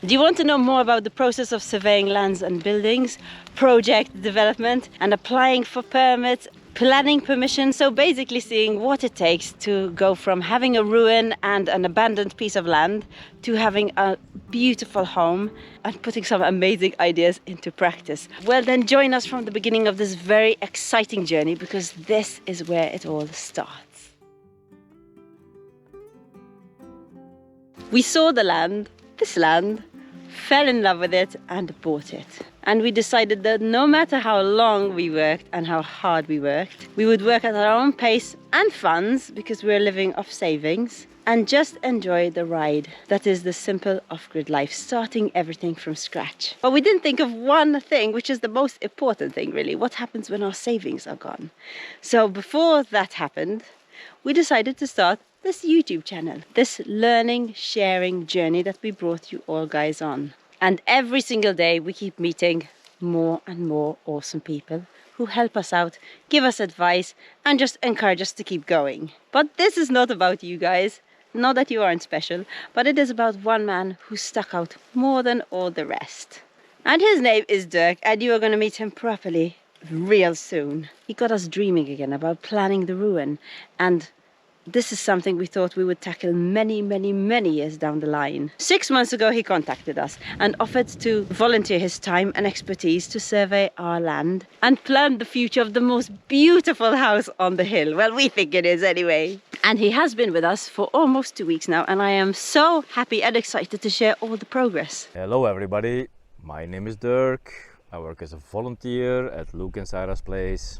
Do you want to know more about the process of surveying lands and buildings, project development and applying for permits, planning permission? So basically seeing what it takes to go from having a ruin and an abandoned piece of land to having a beautiful home and putting some amazing ideas into practice. Well, then join us from the beginning of this very exciting journey, because this is where it all starts. We saw the land, this land, fell in love with it and bought it. And we decided that no matter how long we worked and how hard we worked, we would work at our own pace and funds, because we're living off savings, and just enjoy the ride that is the simple off-grid life, starting everything from scratch. But we didn't think of one thing, which is the most important thing really: what happens when our savings are gone. So before that happened, we decided to start this YouTube channel, this learning, sharing journey that we brought you all guys on. And every single day we keep meeting more and more awesome people who help us out, give us advice and just encourage us to keep going. But this is not about you guys, not that you aren't special, but it is about one man who stuck out more than all the rest. And his name is Dirk, and you are going to meet him properly real soon. He got us dreaming again about planning the ruin, and this is something we thought we would tackle many years down the line. 6 months ago he contacted us and offered to volunteer his time and expertise to survey our land and plan the future of the most beautiful house on the hill. Well, we think it is anyway. And he has been with us for almost 2 weeks now, and I am so happy and excited to share all the progress. Hello everybody, my name is Dirk. I work as a volunteer at Luke and Sarah's place.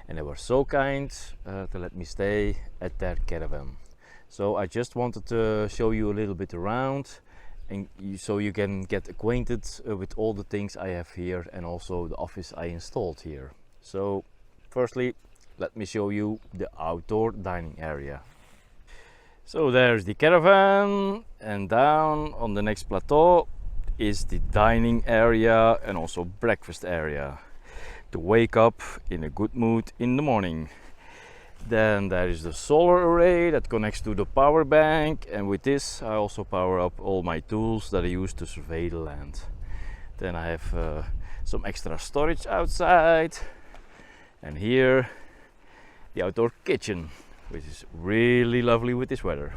And they were so kind to let me stay at their caravan. So I just wanted to show you a little bit around, and so you can get acquainted with all the things I have here and also the office I installed here. So firstly, let me show you the outdoor dining area. So there's the caravan, and down on the next plateau is the dining area and also breakfast area, to wake up in a good mood in the morning. Then there is the solar array that connects to the power bank, and with this I also power up all my tools that I use to survey the land. Then I have some extra storage outside, and here the outdoor kitchen, which is really lovely with this weather.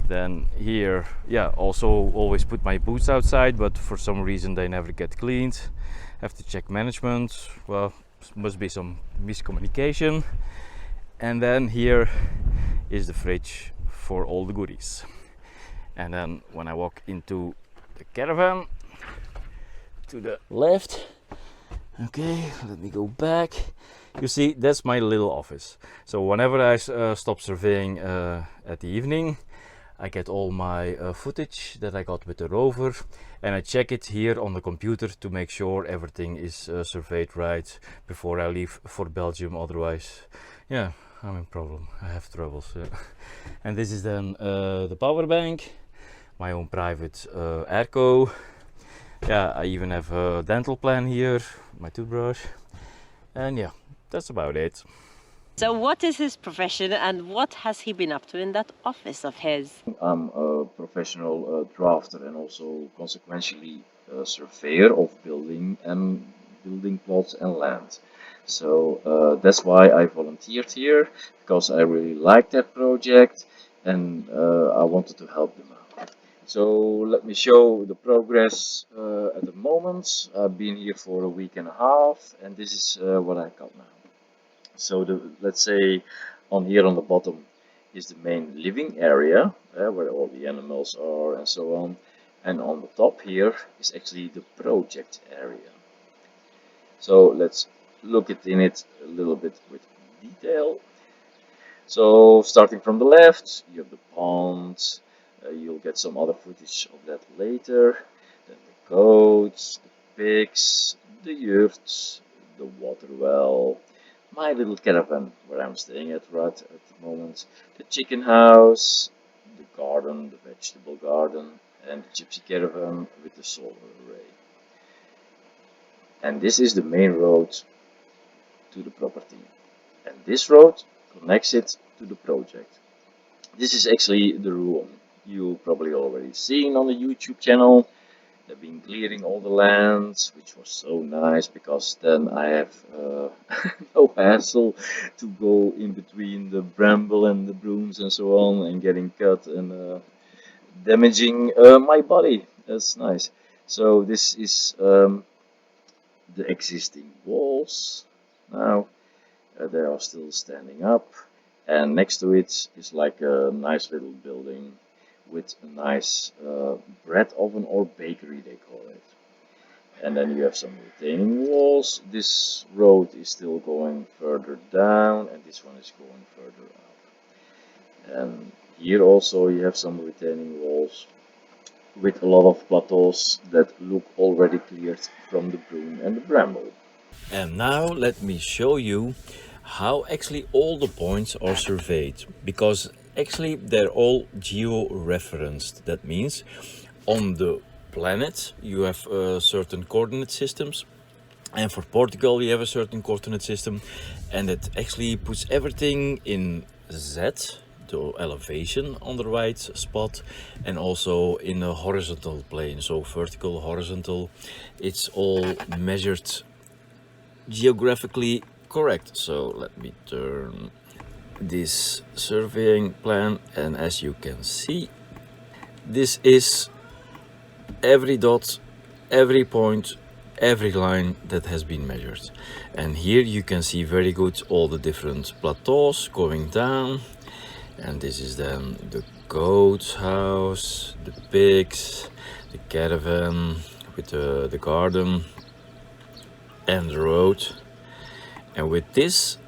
Then here, yeah, also always put my boots outside, but for some reason they never get cleaned. Have to check management. Well, must be some miscommunication. And then here is the fridge for all the goodies. And then when I walk into the caravan to the left, okay, let me go back. You see, that's my little office. So whenever I stop surveying at the evening, I get all my footage that I got with the rover, and I check it here on the computer to make sure everything is surveyed right before I leave for Belgium. Otherwise, yeah, I'm in problem. I have troubles. Yeah. And this is then the power bank, my own private airco. Yeah, I even have a dental plan here, my toothbrush, and yeah, that's about it. So what is his profession and what has he been up to in that office of his? I'm a professional drafter and also consequentially a surveyor of building plots and land. So that's why I volunteered here, because I really liked that project and I wanted to help them out. So let me show the progress at the moment. I've been here for a week and a half, and this is what I got now. So let's say on here on the bottom is the main living area where all the animals are and so on, and on the top here is actually the project area. So let's look in it a little bit with detail. So starting from the left, you have the pond. You'll get some other footage of that later. Then the goats, the pigs, the yurts, the water well, my little caravan where I'm staying at right at the moment, the chicken house, the garden, the vegetable garden, and the gypsy caravan with the solar array. And this is the main road to the property, and this road connects it to the project. This is actually the ruin. You probably already seen on the YouTube channel. I've been clearing all the land, which was so nice because then I have no hassle to go in between the bramble and the brooms and so on and getting cut and damaging my body. That's nice. So this is the existing walls now. They are still standing up, and next to it is like a nice little building with a nice bread oven or bakery, they call it. And then you have some retaining walls. This road is still going further down, and this one is going further up. And here also you have some retaining walls with a lot of plateaus that look already cleared from the broom and the bramble. And now let me show you how actually all the points are surveyed, because actually they're all geo-referenced. That means on the planet you have certain coordinate systems, and for Portugal you have a certain coordinate system, and it actually puts everything in Z, the elevation on the right spot, and also in a horizontal plane, so vertical, horizontal. It's all measured geographically correct. So let me turn this surveying plan, and as you can see, this is every dot, every point, every line that has been measured. And here you can see very good all the different plateaus going down. And this is then the goat's house, the pigs, the caravan with the garden and the road. And with this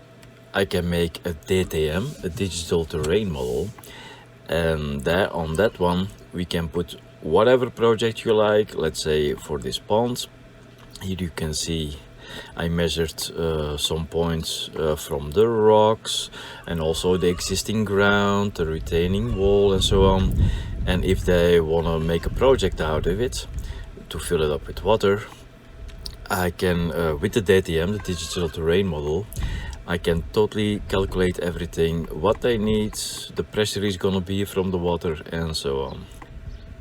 I can make a DTM, a digital terrain model, and there on that one we can put whatever project you like. Let's say for this pond, here you can see I measured some points from the rocks and also the existing ground, the retaining wall and so on. And if they want to make a project out of it to fill it up with water, I can, with the DTM, the digital terrain model, I can totally calculate everything, what they need, the pressure is gonna be from the water and so on.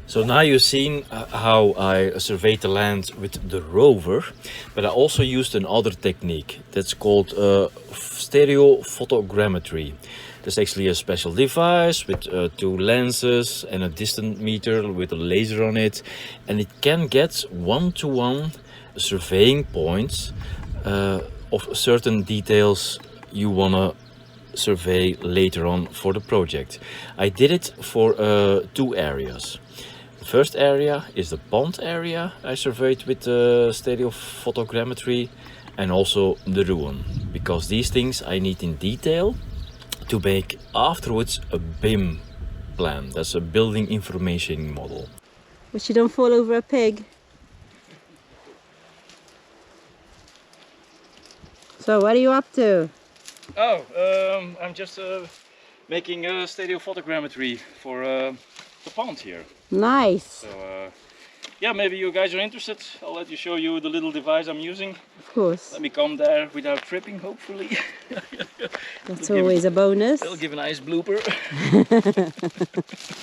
So now you've seen how I surveyed the land with the rover, but I also used another technique that's called Stereophotogrammetry. There's actually a special device with 2 lenses and a distance meter with a laser on it, and it can get one-to-one surveying points of certain details you wanna survey later on for the project. I did it for 2 areas. The first area is the pond area I surveyed with stereophotogrammetry, and also the ruin, because these things I need in detail to make afterwards a BIM plan. That's a building information model. But you don't fall over a pig. So what are you up to? Oh, I'm just making a stereophotogrammetry for the pond here. Nice. So yeah, maybe you guys are interested. I'll let you show you the little device I'm using. Of course. Let me come there without tripping, hopefully. That's always a bonus. It'll give a nice blooper.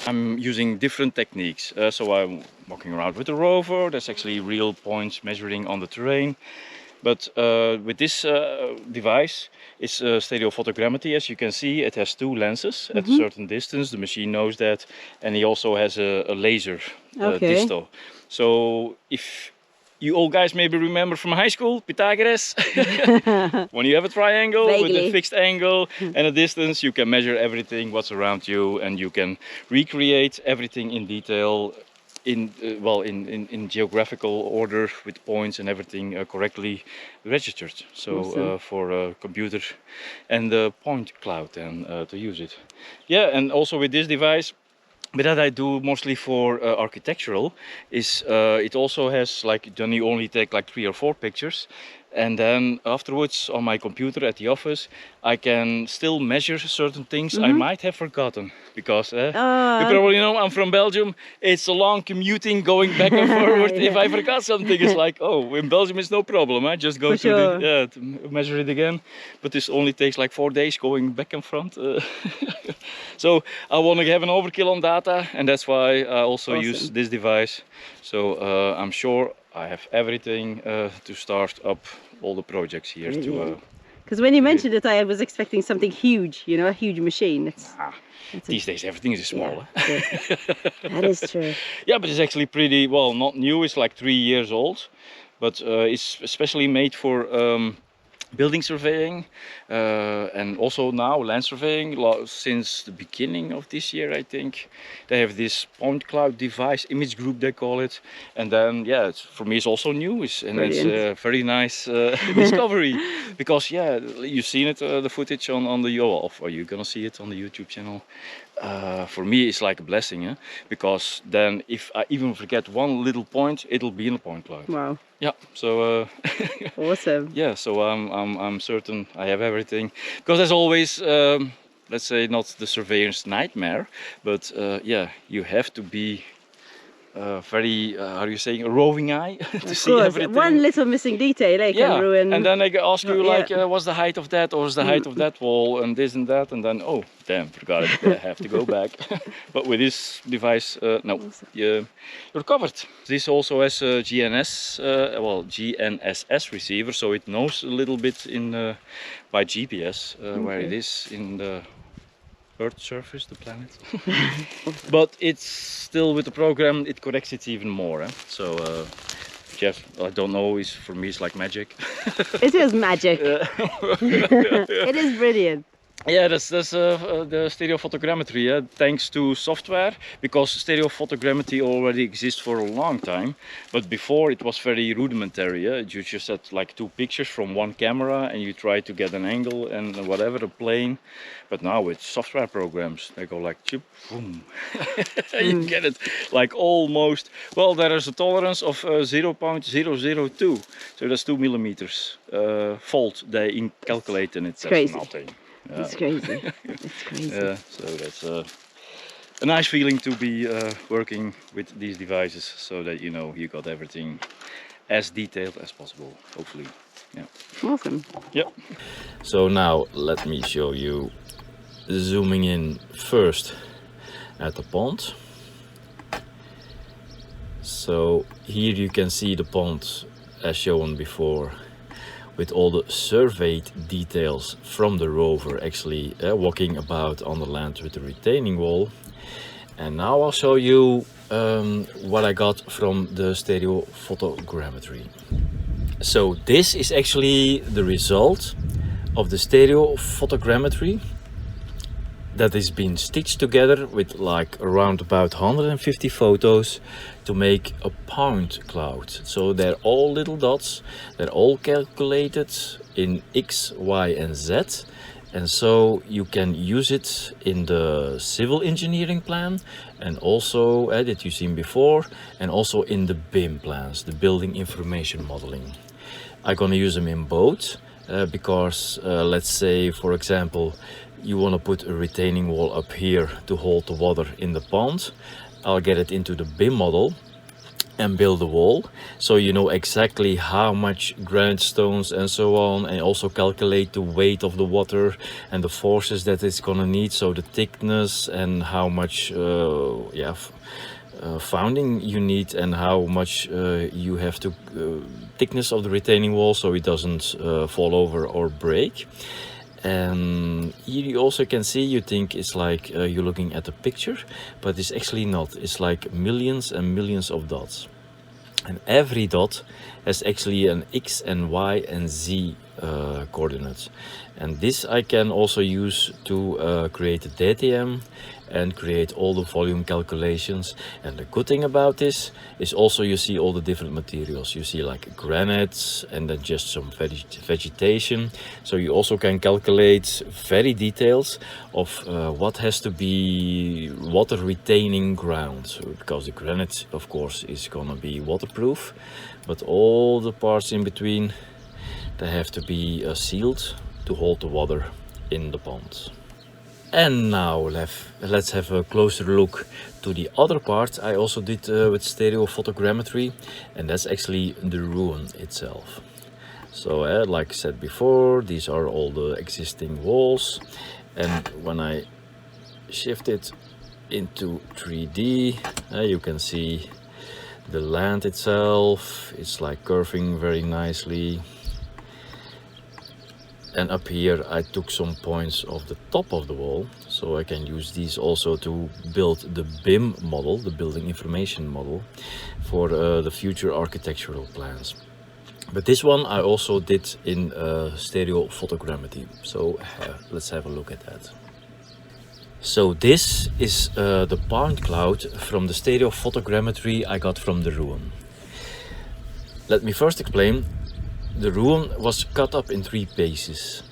I'm using different techniques. So I'm walking around with the rover. There's actually real points measuring on the terrain. But with this device, it's stereophotogrammetry. As you can see, it has 2 lenses at a certain distance. The machine knows that, and he also has a laser distal. So if you all guys maybe remember from high school, Pythagoras, when you have a triangle with a fixed angle and a distance, you can measure everything what's around you, and you can recreate everything in detail in geographical order with points and everything correctly registered. So for a computer and the point cloud and to use it. Yeah, and also with this device, but that I do mostly for architectural, is it also has, like, then you only take like 3 or 4 pictures, And then afterwards on my computer at the office, I can still measure certain things I might have forgotten. Because you probably know I'm from Belgium. It's a long commuting going back and forward. If I forgot something, it's like, oh, in Belgium it's no problem. I just go to measure it again. But this only takes like 4 days going back and front. So I want to have an overkill on data, and that's why I also use this device. So I'm sure I have everything to start up all the projects here. Because when you mentioned it, I was expecting something huge, you know, a huge machine. These days everything is small. That is true. Yeah, but it's actually pretty, well, not new, it's like 3 years old. But it's especially made for building surveying and also now land surveying. Since the beginning of this year, I think they have this point cloud device, image group they call it, and then for me it's also new, it's a very nice discovery, because you've seen it, the footage on the or you're gonna see it on the YouTube channel. For me it's like a blessing, because then if I even forget one little point, it'll be in a point cloud. Wow. Yeah, so awesome. Yeah, so I'm certain I have everything, because there's always let's say not the surveyor's nightmare, but you have to be very, how are you saying, a roving eye to see everything. One little missing detail can ruin. And then they ask you like, what's the height of that, or what's the height of that wall, and this and that, and then oh damn, forgot it. I have to go back. But with this device, no, you're covered. This also has a GNSS receiver, so it knows a little bit in by GPS where it is in the Earth's surface, the planet. But it's still, with the program, it corrects it even more. So Jeff, I don't know, for me it's like magic. It is magic. It is brilliant. Yeah, that's the stereophotogrammetry, thanks to software, because stereophotogrammetry already exists for a long time, but before it was very rudimentary. You just had like 2 pictures from one camera and you try to get an angle and whatever, a plane. But now with software programs, they go like chip, boom. You get it like almost, well, there is a tolerance of 0.002, so that's 2 millimeters fault they calculate, and it's nothing. It's crazy. It's crazy. Yeah, so that's a nice feeling to be working with these devices, so that you know you got everything as detailed as possible, hopefully. Yeah. Awesome. Yep. So now let me show you, zooming in first at the pond. So here you can see the pond as shown before, with all the surveyed details from the rover actually walking about on the land with the retaining wall. And now I'll show you what I got from the stereophotogrammetry. So this is actually the result of the stereophotogrammetry that has been stitched together with like around about 150 photos to make a point cloud. So they're all little dots, they're all calculated in X, Y and Z, and so you can use it in the civil engineering plan, and also that you've seen before, and also in the BIM plans, the building information modeling. I'm gonna use them in both because let's say, for example, you want to put a retaining wall up here to hold the water in the pond. I'll get it into the BIM model and build a wall, so you know exactly how much granite stones and so on, and also calculate the weight of the water and the forces that it's gonna need, so the thickness and how much founding you need, and how much you have to thickness of the retaining wall so it doesn't fall over or break. And here you also can see, you think it's like you're looking at a picture, but it's actually not. It's like millions and millions of dots, and every dot has actually an X and Y and Z coordinates, and this I can also use to create a DTM and create all the volume calculations. And the good thing about this is also you see all the different materials. You see like granite and then just some vegetation, so you also can calculate very details of what has to be water retaining ground, because the granite of course is gonna be waterproof, but all the parts in between They have to be sealed to hold the water in the pond. And now let's have a closer look to the other part I also did with stereophotogrammetry, and that's actually the ruin itself. So like I said before, these are all the existing walls, and when I shift it into 3D, you can see the land itself. It's like curving very nicely. And up here I took some points of the top of the wall, so I can use these also to build the BIM model, the building information model, for the future architectural plans. But this one I also did in stereophotogrammetry, so let's have a look at that. So this is the point cloud from the stereophotogrammetry I got from the ruin. Let me first explain. The ruin was cut up in 3 pieces.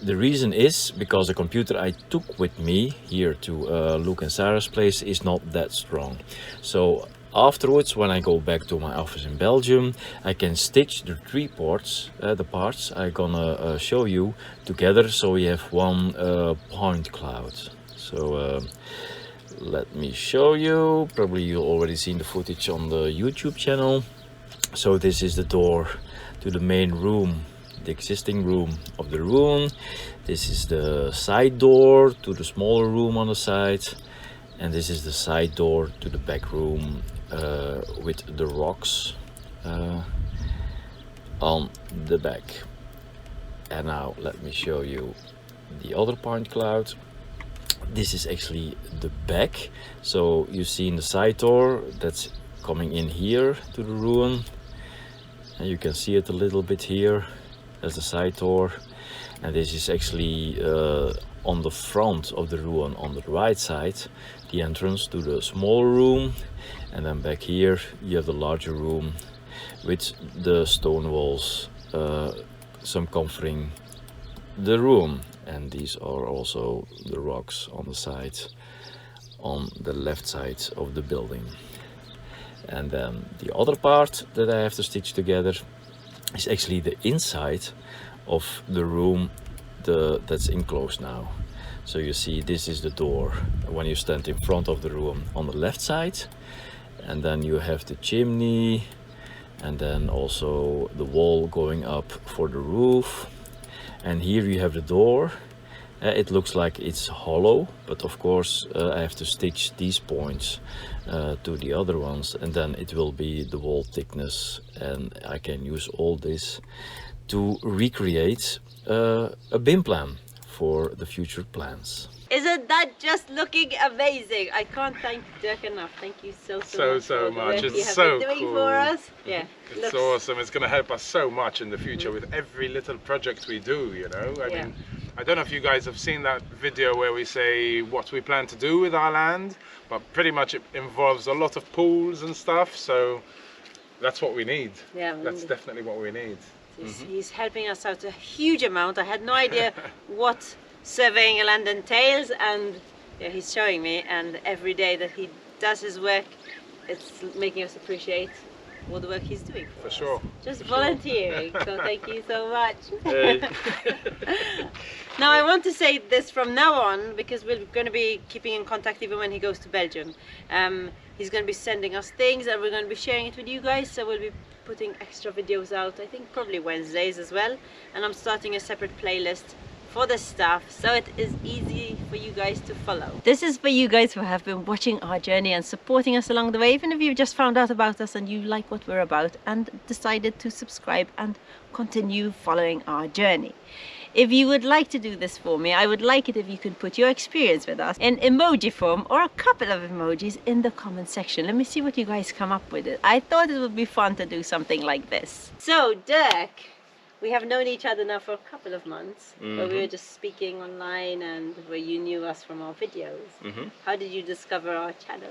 The reason is because the computer I took with me here to Luke and Sarah's place is not that strong. So afterwards, when I go back to my office in Belgium, I can stitch the 3 parts, the parts I'm gonna show you together, so we have one point cloud. So let me show you. Probably you've already seen the footage on the YouTube channel. So this is the door to the main room, the existing room of the ruin. This is the side door to the smaller room on the side, and this is the side door to the back room with the rocks on the back. And now let me show you the other point cloud. This is actually the back. So you see in the side door that's coming in here to the ruin. And you can see it a little bit here. That's the side door. And this is actually on the front of the ruin on the right side, the entrance to the smaller room. And then back here you have the larger room with the stone walls, some covering the room. And these are also the rocks on the side, on the left side of the building. And then the other part that I have to stitch together is actually the inside of the room that's enclosed now. So you see this is the door when you stand in front of the room on the left side, and then you have the chimney, and then also the wall going up for the roof. And here you have the door. It looks like it's hollow, but of course I have to stitch these points to the other ones, and then it will be the wall thickness, and I can use all this to recreate a BIM plan for the future plans. Isn't that just looking amazing? I can't thank Dirk enough. Thank you so much. So much. It's It's so doing cool for us. Yeah, It's awesome. It's going to help us so much in the future with every little project we do, you know. I mean, I don't know if you guys have seen that video where we say what we plan to do with our land, but pretty much it involves a lot of pools and stuff, so that's what we need. Yeah, that's definitely what we need. He's helping us out a huge amount. I had no idea what surveying a land entails, and yeah, he's showing me, and every day that he does his work, it's making us appreciate all the work he's doing for us. Sure. Just volunteering, so thank you so much. Now I want to say this from now on, because we're going to be keeping in contact even when he goes to Belgium. He's going to be sending us things, and we're going to be sharing it with you guys, so we'll be putting extra videos out, I think probably Wednesdays as well, and I'm starting a separate playlist for the stuff, so it is easy for you guys to follow. This is for you guys who have been watching our journey and supporting us along the way, even if you've just found out about us and you like what we're about and decided to subscribe and continue following our journey. If you would like to do this for me, I would like it if you could put your experience with us in emoji form or a couple of emojis in the comment section. Let me see what you guys come up with. I thought it would be fun to do something like this. So Dirk, we have known each other now for a couple of months, but we were just speaking online and where you knew us from our videos. How did you discover our channel?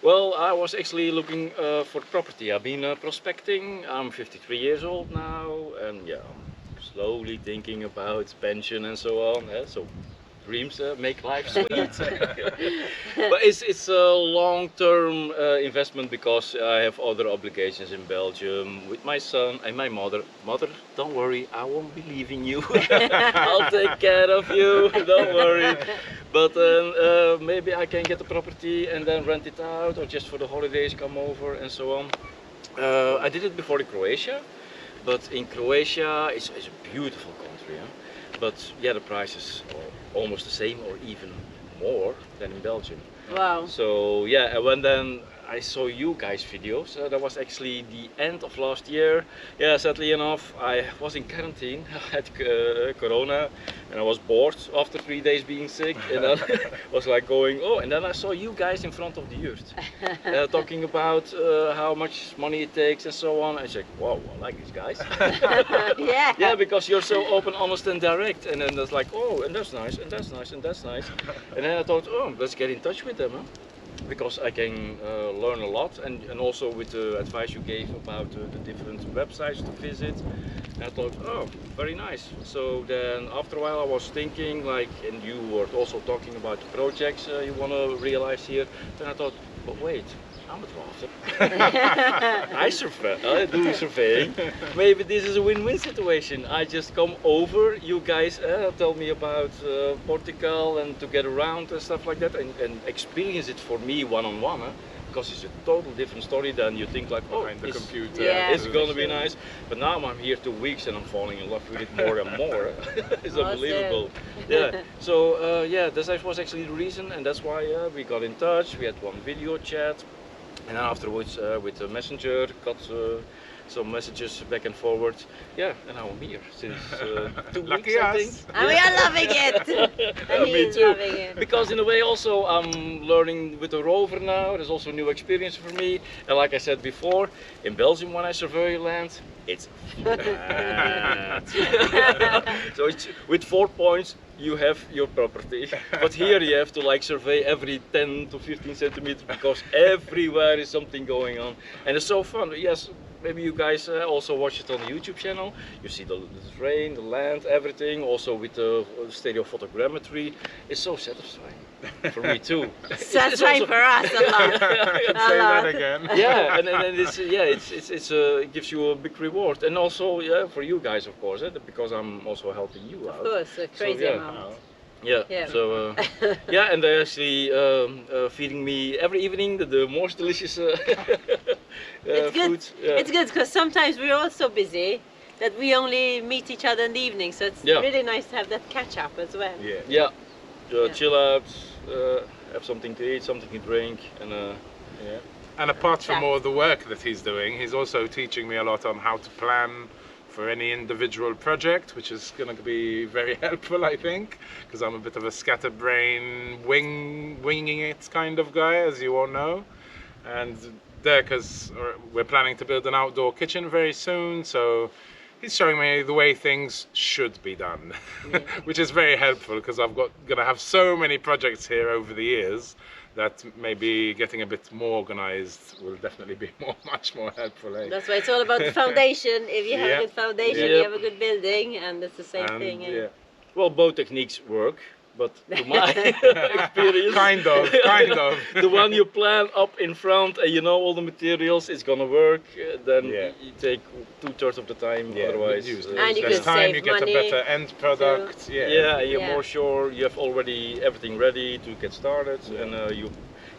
Well, I was actually looking for property. I've been prospecting. I'm 53 years old now, and yeah, I'm slowly thinking about pension and so on. So dreams make life sweet. But it's a long-term investment because I have other obligations in Belgium with my son and my mother. Mother, don't worry, I won't be leaving you. I'll take care of you, don't worry. But then maybe I can get a property and then rent it out, or just for the holidays come over and so on. I did it before in Croatia, but in Croatia it's a beautiful country. Huh? But yeah, the prices are almost the same or even more than in Belgium. Wow. So yeah, and when then I saw you guys' videos, that was actually the end of last year. Yeah, sadly enough, I was in quarantine, I had corona, and I was bored after 3 days being sick, and then was like going, oh, and then I saw you guys in front of the yurt, talking about how much money it takes and so on. I said, wow, I like these guys. Yeah. Yeah, because you're so open, honest and direct, and then it's like, oh, and that's nice, and that's nice, and that's nice. And then I thought, oh, let's get in touch with them, huh? Because I can learn a lot, and also with the advice you gave about the different websites to visit. And I thought, oh, very nice. So then after a while I was thinking, like, and you were also talking about the projects you want to realize here. Then I thought, but wait, I'm a drafter. I do surveying. Maybe this is a win-win situation. I just come over, you guys tell me about Portugal and to get around and stuff like that, and experience it for me one-on-one. Because it's a total different story than you think, like, oh, Behind the computer. Yeah, it's gonna be nice. But now I'm here 2 weeks and I'm falling in love with it more and more. It's Awesome. unbelievable. Yeah. So yeah, this was actually the reason, and that's why we got in touch. We had one video chat. And then afterwards with the messenger, got some messages back and forward. Yeah, and now I'm here since 2 Lucky weeks, I us. think. And we are loving it. And he Me is too. loving it. Because in a way also I'm learning with the rover now. There's also a new experience for me. And like I said before, in Belgium when I survey land, it's flat. So it's, with 4 points you have your property. But here you have to like survey every 10 to 15 centimeters because everywhere is something going on. And it's so fun. Yes, maybe you guys also watch it on the YouTube channel. You see the terrain, the land, everything. Also with the Stereophotogrammetry. It's so satisfying. For me too. Satisfying for us a lot. Say that again. Yeah, and it's it gives you a big reward, and also yeah for you guys of course, because I'm also helping you out. Of course, a crazy yeah. amount. Yeah. Yeah. So yeah, and they're actually feeding me every evening the most delicious It's good. food. Yeah. It's good because sometimes we're all so busy that we only meet each other in the evening. So it's Yeah. really nice to have that catch up as well. Yeah. Yeah. Yeah. Chill out, have something to eat, something to drink, and Yeah. And apart from all the work that he's doing, he's also teaching me a lot on how to plan for any individual project, which is going to be very helpful, I think, because I'm a bit of a scatterbrain, winging it kind of guy, as you all know. And Dirk we're planning to build an outdoor kitchen very soon, so he's showing me the way things should be done, which is very helpful because I'm gonna have so many projects here over the years that maybe getting a bit more organized will definitely be much more helpful. Eh? That's why it's all about the foundation. If you have Yeah. a good foundation, Yeah. you have a good building, and it's the same And, thing. yeah. well, both techniques work, but to my experience, Kind of. the one you plan up in front and you know all the materials, it's gonna work. Then Yeah. you take 2/3 of the time. Yeah, Otherwise, usually. And you less could time, save you get money, a better end product. Yeah. yeah, and you're Yeah. more sure you have already everything ready to get started, and you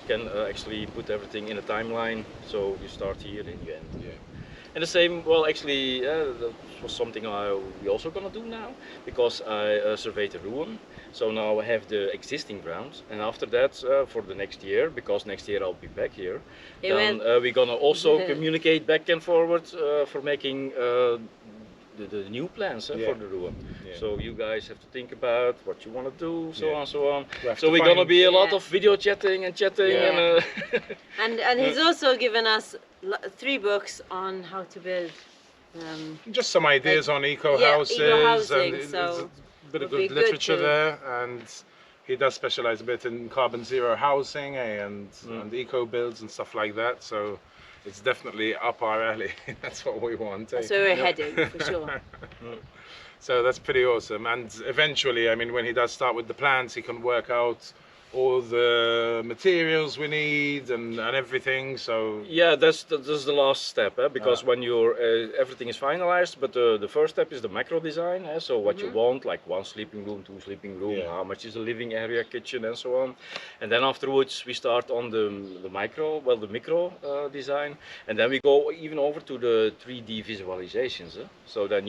can actually put everything in a timeline. So you start here and you end. Yeah. And the same, well, actually, that was something we also gonna do now, because I surveyed the ruin. So now I have the existing grounds, and after that, for the next year, because next year I'll be back here, then we're gonna also communicate back and forward for making the new plans Yeah. for the ruin. Yeah. So you guys have to think about what you want to do, so Yeah. on, so on. We have So to we're gonna find- be a lot Yeah. of video chatting and chatting, Yeah. and And he's also given us 3 books on how to build. Just some ideas on eco yeah, houses, eco-housing, and so there's a bit of would be good good literature to- there, and he does specialize a bit in carbon zero housing and eco builds and stuff like that. So it's definitely up our alley. That's what we want. That's where we're heading, for sure. So that's pretty awesome. And eventually, I mean, when he does start with the plans, he can work out all the materials we need and everything. So yeah, that's the last step, because when you're everything is finalized, but the first step is the macro design. So what you want, like 1 sleeping room, 2 sleeping room, how much is the living area, kitchen, and so on. And then afterwards we start on the micro design, and then we go even over to the 3D visualizations. So then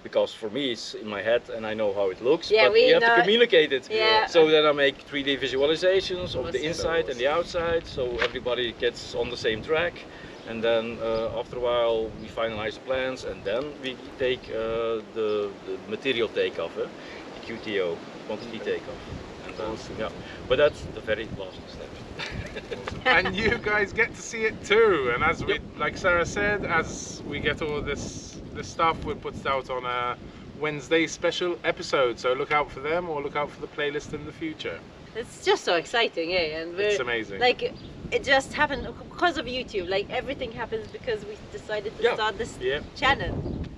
because for me it's in my head and I know how it looks, but you have to communicate it. Yeah. So then I make 3D visualizations of the inside and the outside, so everybody gets on the same track. And then after a while we finalize the plans, and then we take the material takeoff, the QTO, quantity takeoff. And then, yeah, but that's the very last step. and you guys get to see it too. And as we, like Sarah said, as we get all this stuff, we'll put it out on a Wednesday special episode. So look out for them, or look out for the playlist in the future. It's just so exciting, And it's amazing. Like, it just happened because of YouTube. Like, everything happens because we decided to start this channel.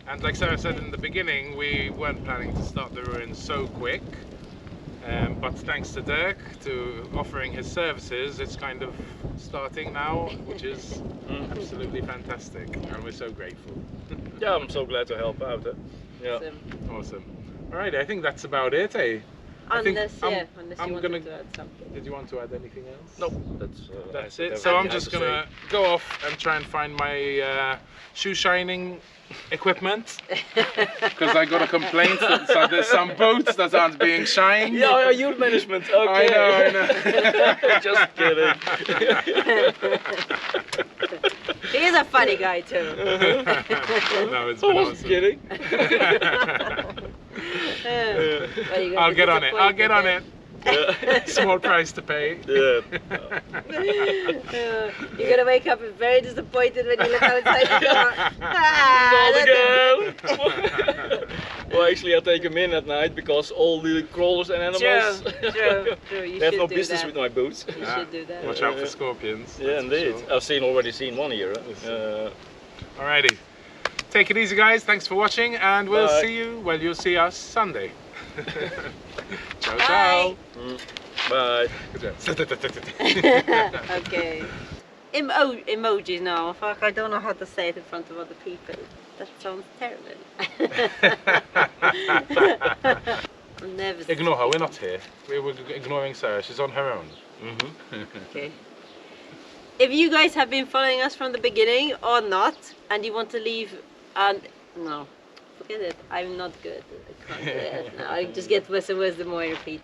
And like Sarah said in the beginning, we weren't planning to start the ruins so quick. But thanks to Dirk to offering his services, it's kind of starting now, which is absolutely fantastic, and we're so grateful. Yeah, I'm so glad to help out. Yeah. Awesome. All right, I think that's about it, Unless you wanted to add something. Did you want to add anything else? No, that's it. So I'm just gonna go off and try and find my shoe shining equipment, because I got a complaint that so there's some boats that aren't being shined. Yeah, youth management. Okay. I know. Just kidding. He is a funny guy too. No, it's been awesome. Kidding. I'll get on it. I'll get on it. Small price to pay. You're gonna wake up very disappointed when you look outside the door. Not again. Well, actually I take them in at night because all the crawlers and animals. True. You they have no do business that. with my boots. You should do that. Watch out for scorpions. Yeah, indeed. Sure. I've already seen one here. Alrighty. Take it easy, guys. Thanks for watching, and we'll see you. Well, you'll see us Sunday. Ciao, ciao. Bye. Okay. Emojis now. Fuck, I don't know how to say it in front of other people. That sounds terrible. I'm nervous. Ignore her. We're not here. We're ignoring Sarah. She's on her own. Okay. If you guys have been following us from the beginning or not, and you want to leave, no, forget it. I'm not good. I can't do it. No, I just get worse and worse the more I repeat.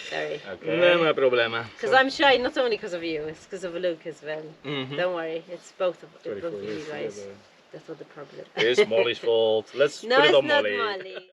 Sorry. Okay. No problema. Because I'm shy, not only because of you, it's because of Luke as well. Don't worry, it's both of you guys. That's what the problem is. It's Molly's fault. Let's put it on Molly. No, it's not Molly.